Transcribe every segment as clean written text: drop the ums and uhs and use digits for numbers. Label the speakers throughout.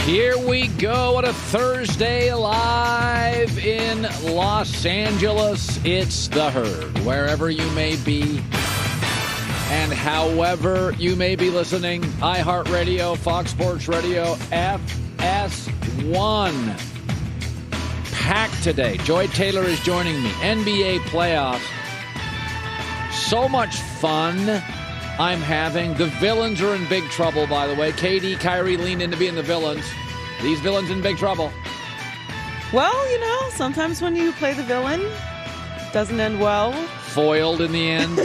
Speaker 1: Here we go on a Thursday live in Los Angeles. It's the Herd. Wherever you may be and however you may be listening, iHeartRadio, Fox Sports Radio, FS1. Packed today. Joy Taylor is joining me. NBA playoffs. So much fun I'm having. The villains are in big trouble, by the way. KD, Kyrie leaned into being the villains. These villains in big trouble.
Speaker 2: Well, you know, sometimes when you play the villain, it doesn't end well.
Speaker 1: Foiled in the end.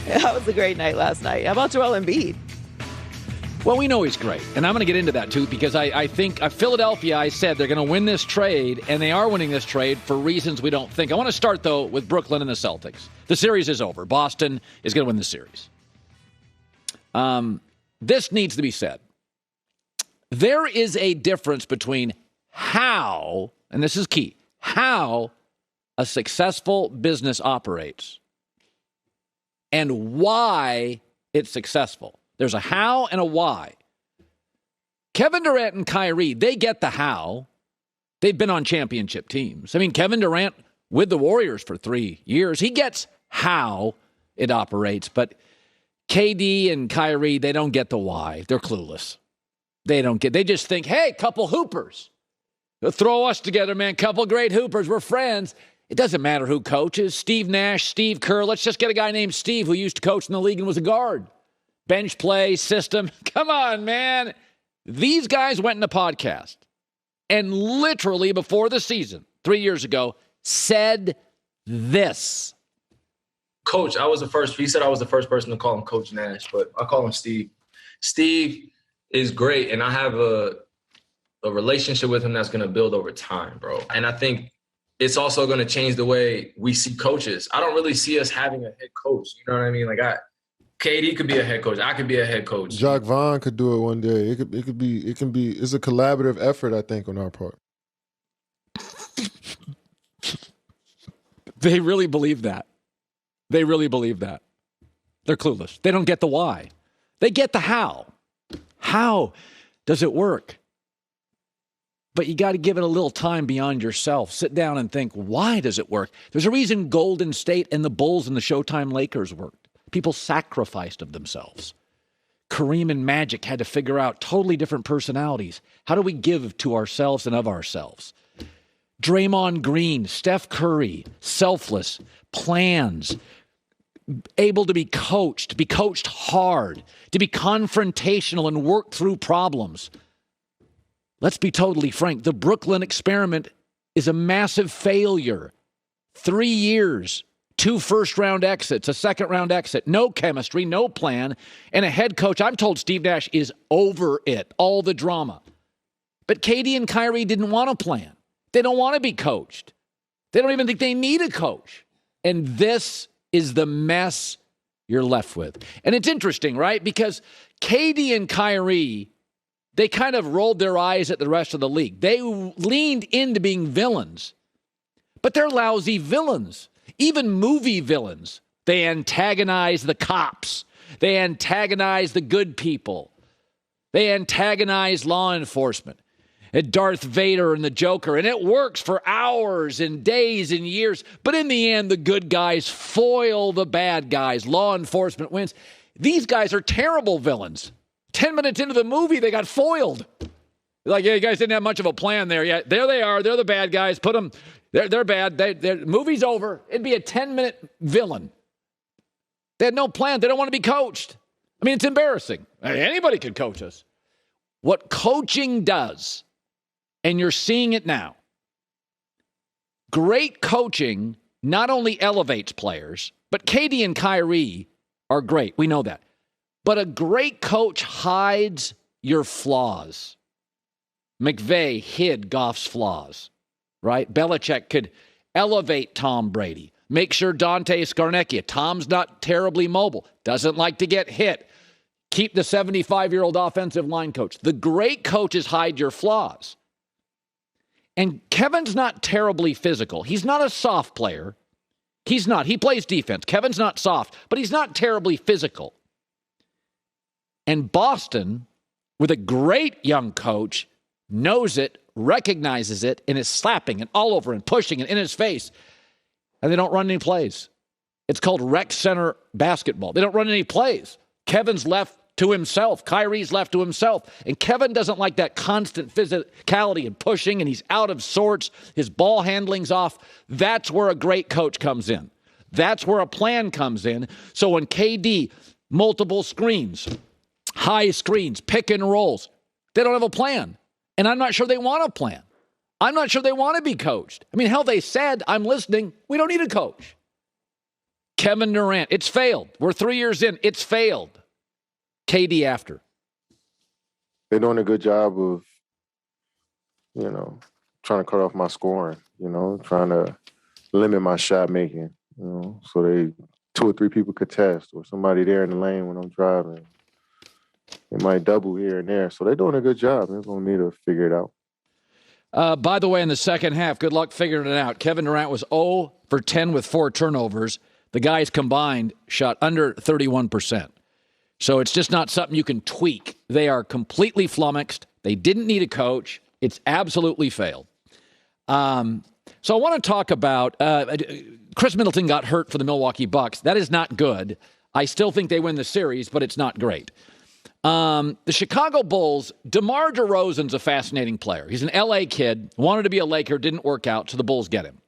Speaker 2: That was a great night last night. How about Joel Embiid?
Speaker 1: Well, we know he's great, and I'm going to get into that, too, because I think Philadelphia, I said, they're going to win this trade, and they are winning this trade for reasons we don't think. I want to start, though, with Brooklyn and the Celtics. The series is over. Boston is going to win the series. This needs to be said. There is a difference between how, and this is key, how a successful business operates and why it's successful. There's a how and a why. Kevin Durant and Kyrie, they get the how. They've been on championship teams. I mean, Kevin Durant with the Warriors for 3 years. He gets how it operates. But KD and Kyrie, they don't get the why. They're clueless. They just think, hey, couple hoopers. Throw us together, man. Couple great hoopers. We're friends. It doesn't matter who coaches. Steve Nash, Steve Kerr. Let's just get a guy named Steve who used to coach in the league and was a guard. Bench play, system. Come on, man. These guys went in a podcast and literally before the season, 3 years ago, said this.
Speaker 3: Coach, he said I was the first person to call him Coach Nash, but I call him Steve. Steve is great, and I have a relationship with him that's going to build over time, bro. And I think it's also going to change the way we see coaches. I don't really see us having a head coach. You know what I mean? Like KD could be a head coach. I could be a head coach.
Speaker 4: Jacques Vaughn could do it one day. It's a collaborative effort, I think, on our part.
Speaker 1: They really believe that. They really believe that. They're clueless. They don't get the why. They get the how. How does it work? But you got to give it a little time beyond yourself. Sit down and think, why does it work? There's a reason Golden State and the Bulls and the Showtime Lakers worked. People sacrificed of themselves. Kareem and Magic had to figure out totally different personalities. How do we give to ourselves and of ourselves? Draymond Green, Steph Curry, selfless, plans, able to be coached hard, to be confrontational and work through problems. Let's be totally frank. The Brooklyn experiment is a massive failure. 3 years. 2 first-round exits, a second-round exit, no chemistry, no plan, and a head coach, I'm told Steve Nash is over it, all the drama. But KD and Kyrie didn't want a plan. They don't want to be coached. They don't even think they need a coach. And this is the mess you're left with. And it's interesting, right? Because KD and Kyrie, they kind of rolled their eyes at the rest of the league. They leaned into being villains, but they're lousy villains. Even movie villains, they antagonize the cops. They antagonize the good people. They antagonize law enforcement. And Darth Vader and the Joker. And it works for hours and days and years. But in the end, the good guys foil the bad guys. Law enforcement wins. These guys are terrible villains. 10 minutes into the movie, they got foiled. Like, yeah, you guys didn't have much of a plan there yet. There they are. They're the bad guys. Put them... They're bad. Movie's over. It'd be a 10-minute villain. They had no plan. They don't want to be coached. I mean, it's embarrassing. Anybody could coach us. What coaching does, and you're seeing it now, great coaching not only elevates players, but KD and Kyrie are great. We know that. But a great coach hides your flaws. McVay hid Goff's flaws. Right? Belichick could elevate Tom Brady. Make sure Dante Scarnecchia, Tom's not terribly mobile, doesn't like to get hit. Keep the 75-year-old offensive line coach. The great coaches hide your flaws. And Kevin's not terribly physical. He's not a soft player. He's not. He plays defense. Kevin's not soft, but he's not terribly physical. And Boston with a great young coach, knows it, recognizes it, and is slapping it all over and pushing it in his face. And they don't run any plays. It's called rec center basketball. They don't run any plays. Kevin's left to himself. Kyrie's left to himself. And Kevin doesn't like that constant physicality and pushing, and he's out of sorts. His ball handling's off. That's where a great coach comes in. That's where a plan comes in. So when KD, multiple screens, high screens, pick and rolls, they don't have a plan. And I'm not sure they want a plan. I'm not sure they want to be coached. I mean, hell, they said, I'm listening, we don't need a coach. Kevin Durant, it's failed. We're 3 years in, it's failed. KD after.
Speaker 4: They're doing a good job of, trying to cut off my scoring, trying to limit my shot making, so they 2 or 3 people contest or somebody there in the lane when I'm driving. They might double here and there. So they're doing a good job. They're going to need to figure it out.
Speaker 1: By the way, in the second half, good luck figuring it out. Kevin Durant was 0 for 10 with 4 turnovers. The guys combined shot under 31%. So it's just not something you can tweak. They are completely flummoxed. They didn't need a coach. It's absolutely failed. So I want to talk about Chris Middleton got hurt for the Milwaukee Bucks. That is not good. I still think they win the series, but it's not great. The Chicago Bulls, DeMar DeRozan's a fascinating player. He's an L.A. kid, wanted to be a Laker, didn't work out, so the Bulls get him.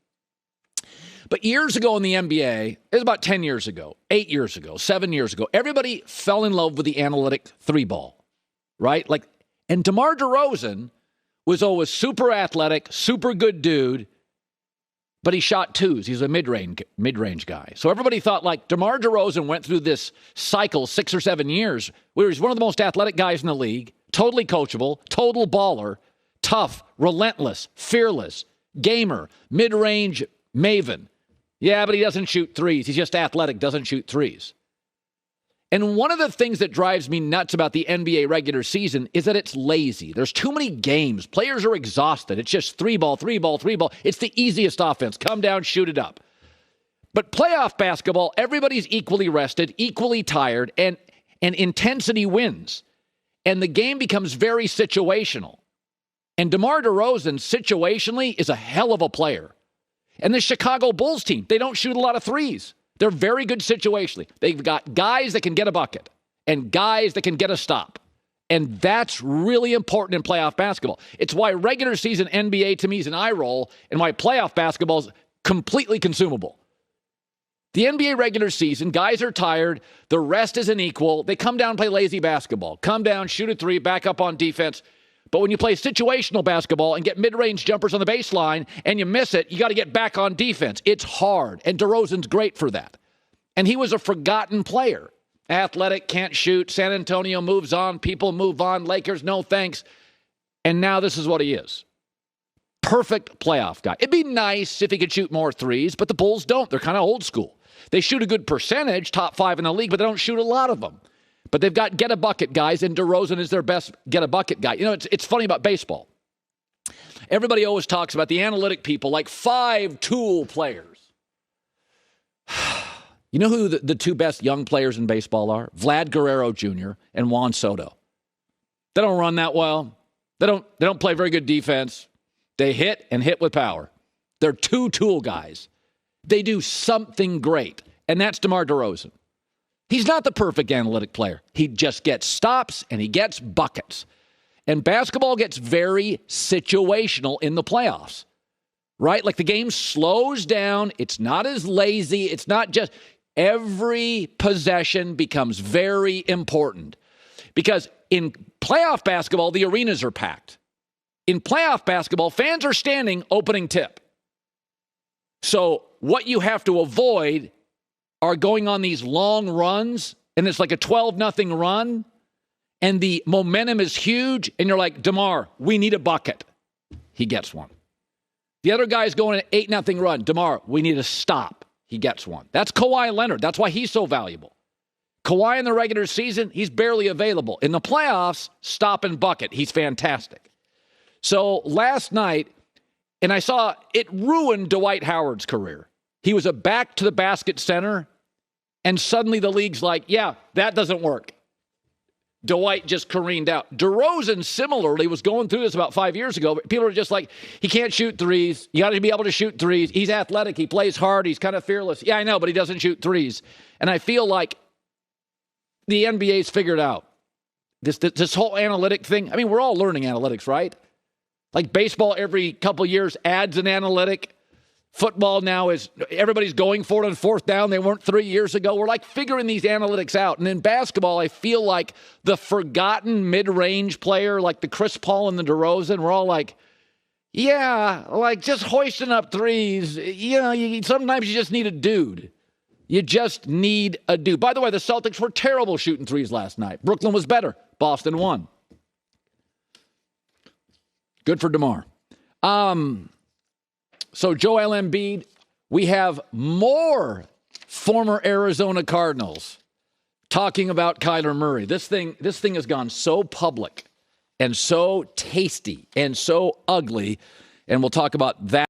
Speaker 1: But years ago in the NBA, it was about 10 years ago, 8 years ago, 7 years ago, everybody fell in love with the analytic 3-ball, right? And DeMar DeRozan was always super athletic, super good dude, but he shot twos. He's a mid-range guy. So everybody thought DeMar DeRozan went through this cycle 6 or 7 years where he's one of the most athletic guys in the league, totally coachable, total baller, tough, relentless, fearless, gamer, mid-range maven. Yeah, but he doesn't shoot threes. He's just athletic, doesn't shoot threes. And one of the things that drives me nuts about the NBA regular season is that it's lazy. There's too many games. Players are exhausted. It's just 3-ball, 3-ball, 3-ball. It's the easiest offense. Come down, shoot it up. But playoff basketball, everybody's equally rested, equally tired, and intensity wins. And the game becomes very situational. And DeMar DeRozan, situationally, is a hell of a player. And the Chicago Bulls team, they don't shoot a lot of threes. They're very good situationally. They've got guys that can get a bucket and guys that can get a stop. And that's really important in playoff basketball. It's why regular season NBA to me is an eye roll and why playoff basketball is completely consumable. The NBA regular season, guys are tired. The rest isn't equal. They come down and play lazy basketball. Come down, shoot a three, back up on defense. But when you play situational basketball and get mid-range jumpers on the baseline and you miss it, you got to get back on defense. It's hard, and DeRozan's great for that. And he was a forgotten player. Athletic, can't shoot. San Antonio moves on. People move on. Lakers, no thanks. And now this is what he is. Perfect playoff guy. It'd be nice if he could shoot more threes, but the Bulls don't. They're kind of old school. They shoot a good percentage, top 5 in the league, but they don't shoot a lot of them. But they've got get-a-bucket guys, and DeRozan is their best get-a-bucket guy. It's funny about baseball. Everybody always talks about the analytic people like 5-tool players. You know who the 2 best young players in baseball are? Vlad Guerrero Jr. and Juan Soto. They don't run that well. They don't play very good defense. They hit and hit with power. They're 2-tool guys. They do something great, and that's DeMar DeRozan. He's not the perfect analytic player. He just gets stops and he gets buckets. And basketball gets very situational in the playoffs, right? The game slows down. It's not as lazy. It's not just every possession becomes very important because in playoff basketball, the arenas are packed. In playoff basketball, fans are standing opening tip. So what you have to avoid are going on these long runs, and it's like a 12-0 run, and the momentum is huge, and you're like, DeMar, we need a bucket. He gets one. The other guy's going an 8-0 run. DeMar, we need a stop. He gets one. That's Kawhi Leonard. That's why he's so valuable. Kawhi in the regular season, he's barely available. In the playoffs, stop and bucket. He's fantastic. So last night, and I saw it ruined Dwight Howard's career. He was a back-to-the-basket center, and suddenly the league's like, yeah, that doesn't work. Dwight just careened out. DeRozan similarly was going through this about 5 years ago, but people are just like, he can't shoot threes. You got to be able to shoot threes. He's athletic. He plays hard. He's kind of fearless. Yeah, I know, but he doesn't shoot threes. And I feel like the NBA's figured out this whole analytic thing. I mean, we're all learning analytics, right? Like baseball every couple years adds an analytic. Football now is everybody's going for it on fourth down. They weren't 3 years ago. We're like figuring these analytics out. And in basketball, I feel like the forgotten mid-range player, like the Chris Paul and the DeRozan, we're all like, yeah, like just hoisting up threes. You know, sometimes you just need a dude. You just need a dude. By the way, the Celtics were terrible shooting threes last night. Brooklyn was better. Boston won. Good for DeMar. So Joel Embiid, we have more former Arizona Cardinals talking about Kyler Murray. This thing has gone so public and so tasty and so ugly, and we'll talk about that.